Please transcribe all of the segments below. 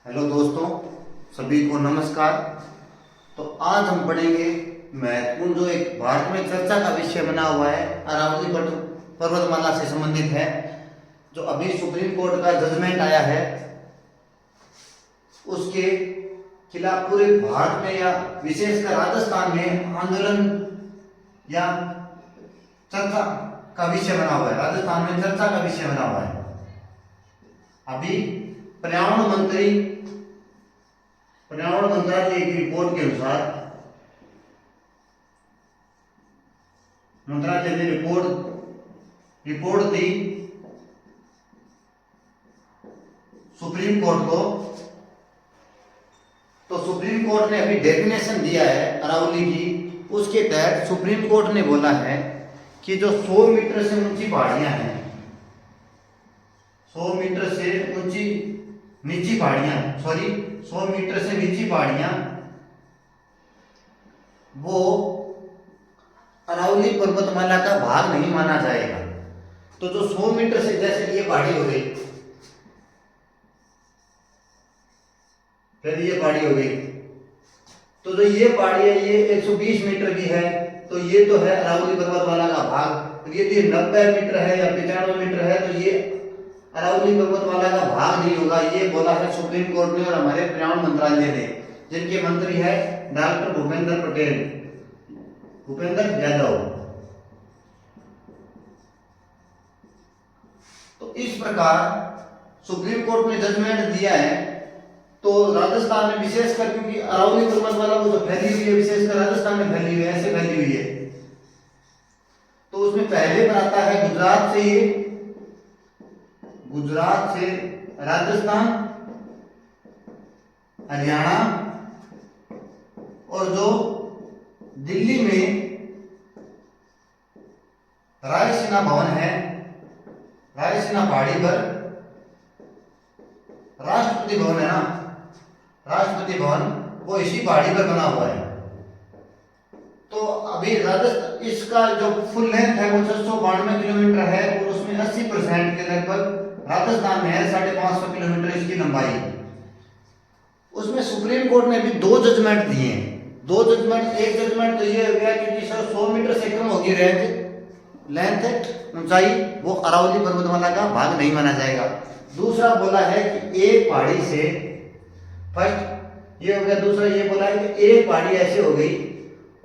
Hello दोस्तों, सभी को नमस्कार। तो आज हम पढ़ेंगे महत्वपूर्ण जो एक भारत में चर्चा का विषय बना हुआ है, अरावली पर्वतमाला से संबंधित है। जो अभी सुप्रीम कोर्ट का जजमेंट आया है उसके खिलाफ पूरे भारत में या विशेषकर राजस्थान में आंदोलन या चर्चा का विषय बना हुआ है। राजस्थान में चर्चा का विषय बना हुआ है। अभी पर्यावरण मंत्रालय की रिपोर्ट के अनुसार मंत्रालय ने रिपोर्ट दी सुप्रीम कोर्ट को। तो सुप्रीम कोर्ट ने अभी डेफिनेशन दिया है अरावली की। उसके तहत सुप्रीम कोर्ट ने बोला है कि जो 100 मीटर से ऊंची पहाड़ियां हैं, 100 मीटर से नीची पहाड़ियां वो अरावली पर्वतमाला का भाग नहीं माना जाएगा। तो जो 100 मीटर से, जैसे ये पहाड़ी हो गई, फिर ये पहाड़ी हो गई, तो जो ये पहाड़ी है ये 120 मीटर की है, तो ये तो है अरावली पर्वतमाला का भाग। यदि 90 मीटर है या 95 मीटर है तो ये अरावली पर्वतमाला का भाग नहीं होगा। ये बोला है सुप्रीम कोर्ट ने और हमारे पर्यावरण मंत्रालय ने, जिनके मंत्री है डॉक्टर भूपेंद्र यादव। तो इस प्रकार सुप्रीम कोर्ट ने जजमेंट दिया है। तो राजस्थान में विशेषकर, क्योंकि अरावली पर्वतमाला वो जो फैली हुई है विशेषकर राजस्थान में फैली हुई है, ऐसे फैली हुई है, तो उसमें पहले पर आता है गुजरात से राजस्थान, हरियाणा, और जो दिल्ली में रायसीना भवन है, रायसीना पहाड़ी पर राष्ट्रपति भवन है ना, राष्ट्रपति भवन वो इसी पहाड़ी पर बना हुआ है। तो अभी राजस्थान, इसका जो फुल लेंथ है वो 692 किलोमीटर है और उसमें 80% के लगभग राजस्थान में है। 550 किलोमीटर इसकी लंबाई। उसमें सुप्रीम कोर्ट ने भी 2 जजमेंट दिए हैं। 2 जजमेंट, एक जजमेंट तो ये हो गया कि 100 मीटर से कम होगी लेंथ ऊंचाई, वो अरावली पर्वतमाला का भाग नहीं माना जाएगा। दूसरा बोला है कि एक पहाड़ी से, फर्स्ट ये हो गया, दूसरा ये बोला है कि एक पहाड़ी ऐसे हो गई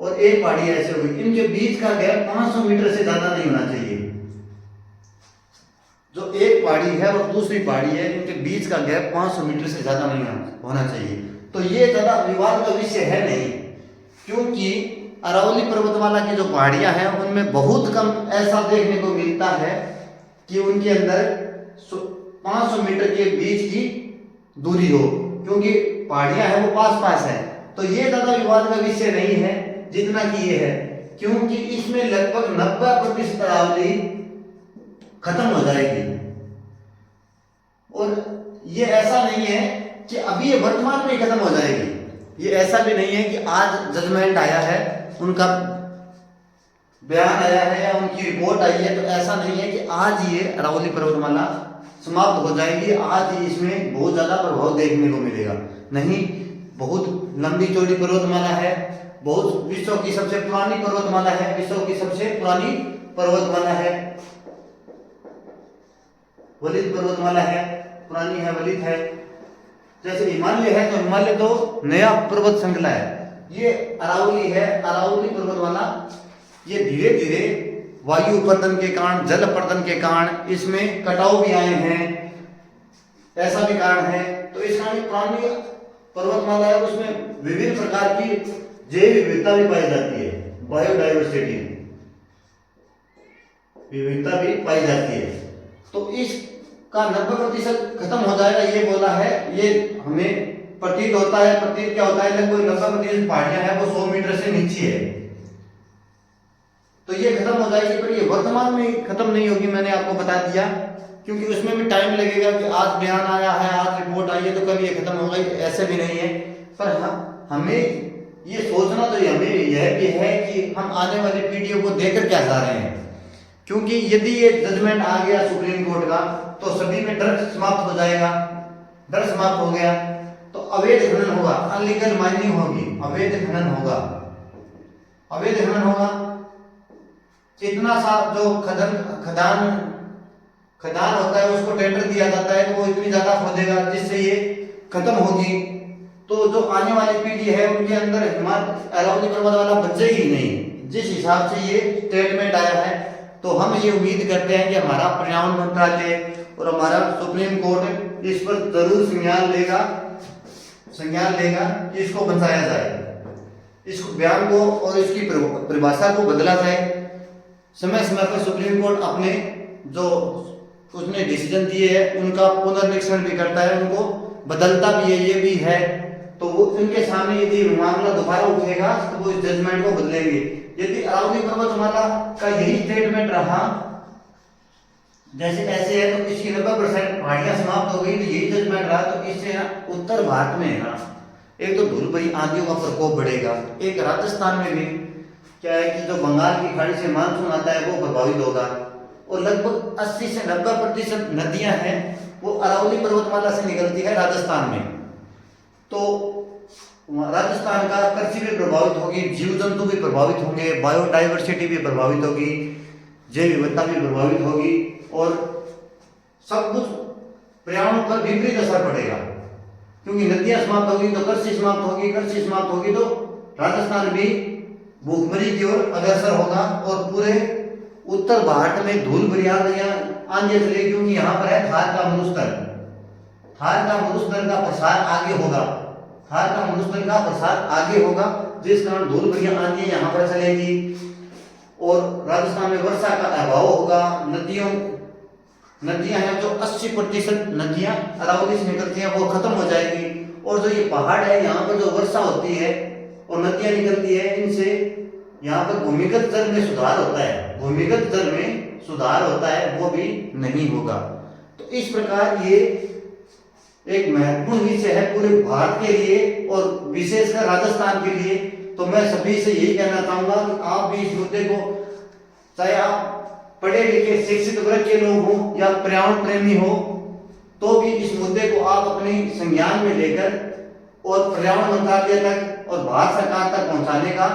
और एक पहाड़ी ऐसे हो गई, इनके बीच का गैप 500 मीटर से ज्यादा नहीं होना चाहिए। जो एक पहाड़ी है और दूसरी पहाड़ी है, इनके बीच का गैप 500 मीटर से ज्यादा नहीं होना चाहिए। तो ये ज्यादा विवाद का विषय है नहीं, क्योंकि अरावली पर्वतमाला की जो पहाड़ियां हैं उनमें बहुत कम ऐसा देखने को मिलता है कि उनके अंदर 500 मीटर के बीच की दूरी हो, क्योंकि पहाड़ियां हैं वो पास है। तो ये ज्यादा विवाद का विषय नहीं है जितना कि ये है, क्योंकि इसमें लगभग 90% अरावली खत्म हो जाएगी। और ये ऐसा नहीं है कि अभी ये वर्तमान में खत्म हो जाएगी। ये ऐसा भी नहीं है कि आज जजमेंट आया है, उनका बयान आया है या उनकी रिपोर्ट आई है, तो ऐसा नहीं है कि आज ये अरावली पर्वतमाला समाप्त हो जाएगी, आज ही इसमें बहुत ज्यादा प्रभाव देखने को मिलेगा। नहीं, बहुत लंबी चौड़ी पर्वतमाला है, बहुत विश्व की सबसे पुरानी पर्वतमाला है, विश्व की सबसे पुरानी पर्वतमाला है, वलित पर्वतमाला है, पुरानी है, वलित है। जैसे हिमालय है तो हिमालय तो नया पर्वत श्रृंखला है, ये अरावली है, अरावली पर्वतमाला। ये धीरे धीरे वायु अपर्दन के कारण, जल अपर्दन के कारण इसमें कटाव भी आए हैं, ऐसा भी कारण है। तो इस कारण पुरानी पर्वतमाला है, उसमें विभिन्न प्रकार की जैव विविधता भी पाई जाती है, बायोडाइवर्सिटी विविधता भी पाई जाती है। तो इसका 90% खत्म हो जाएगा ये बोला है। ये हमें प्रतीत होता है, प्रतीत क्या होता है, लगभग 90% पहाड़ियां हैं वो 100 मीटर से नीचे है, तो ये खत्म हो जाएगी। पर ये वर्तमान में खत्म नहीं होगी, मैंने आपको बता दिया, क्योंकि उसमें भी टाइम लगेगा कि आज बयान आया है, आज रिपोर्ट आई है तो कल ये खत्म हो गई, ऐसे भी नहीं है। पर हमें ये सोचना तो हमें यह भी है कि हम आने वाली पीढ़ियों को देकर क्या जा रहे हैं, क्योंकि यदि ये जजमेंट आ गया सुप्रीम कोर्ट का तो सभी में डर समाप्त हो जाएगा। डर समाप्त हो गया अवैध खनन होगा, अनलीगल माइनिंग होगी, अवैध खनन होगा, अवैध खनन होगा। इतना सा जो खदान होता है उसको टेंडर दिया जाता है, तो वो इतनी ज्यादा खोदेगा जिससे ये खत्म होगी। तो जो आने वाली पीढ़ी है उनके अंदर अरावली पर्वत वाला बचे ही नहीं, जिस हिसाब से ये स्टेटमेंट आया है। तो हम ये उम्मीद करते हैं कि हमारा पर्यावरण मंत्रालय और हमारा सुप्रीम कोर्ट इस पर जरूर संज्ञान लेगा कि इसको बचाया जाए, इस बयान को और इसकी परिभाषा को बदला जाए। समय समय पर सुप्रीम कोर्ट अपने जो उसने डिसीजन दिए हैं उनका पुनर्निरीक्षण भी करता है, उनको बदलता भी है, ये भी है। तो वो उनके सामने यदि मामला दोबारा उठेगा तो वो इस जजमेंट को बदलेंगे। यदि अरावली पर्वतमाला का यही स्टेटमेंट रहा जैसे ऐसे है तो इसकी 90% पहाड़ियां समाप्त हो गई, तो यही जजमेंट रहा तो इससे ना उत्तर भारत में है ना एक तो धूल भरी आंधियों का प्रकोप बढ़ेगा, एक राजस्थान में भी क्या है कि जो बंगाल की खाड़ी से मानसून आता है वो प्रभावित होगा, और लगभग 80 से 90% नदियां हैं वो अरावली पर्वतमाला से निकलती है राजस्थान में। तो राजस्थान का कृषि भी प्रभावित होगी, जीव जंतु भी प्रभावित होंगे, बायोडाइवर्सिटी भी प्रभावित होगी, जैव विविधता भी प्रभावित होगी, और सब कुछ पर्यावरण पर विपरीत असर पड़ेगा। क्योंकि नदियां समाप्त होगी तो कृषि समाप्त होगी, कृषि समाप्त होगी तो राजस्थान भी भूखमरी की ओर अग्रसर होगा, और पूरे उत्तर भारत में धूल भरी आंधियां चलेगी। क्योंकि यहाँ पर है थार का मरुस्थल, थार का मरुस्थल का प्रसार आगे होगा, थार का मरुस्थल का प्रसार आगे होगा, जिस कारण धूल भरी आंधियां यहाँ पर चलेगी, और राजस्थान में वर्षा का अभाव होगा। नदियां हैं जो 80% नदियां अरावली से निकलती हैं वो खत्म हो जाएगी, और जो ये पहाड़ है यहाँ पर जो वर्षा होती है और नदियां निकलती है इनसे यहाँ पर भूमिगत जल में सुधार होता है, भूमिगत जल में सुधार होता है वो भी नहीं होगा। तो इस प्रकार ये एक महत्वपूर्ण विषय है पूरे भारत के लिए और विशेषकर राजस्थान के लिए। तो मैं सभी से यही कहना चाहूंगा कि आप भी इस मुद्दे को, चाहे आप पढ़े लिखे शिक्षित वर्ग के लोग हों या पर्यावरण प्रेमी हो, तो भी इस मुद्दे को आप अपने संज्ञान में लेकर और पर्यावरण मंत्रालय तक और भारत सरकार तक पहुंचाने का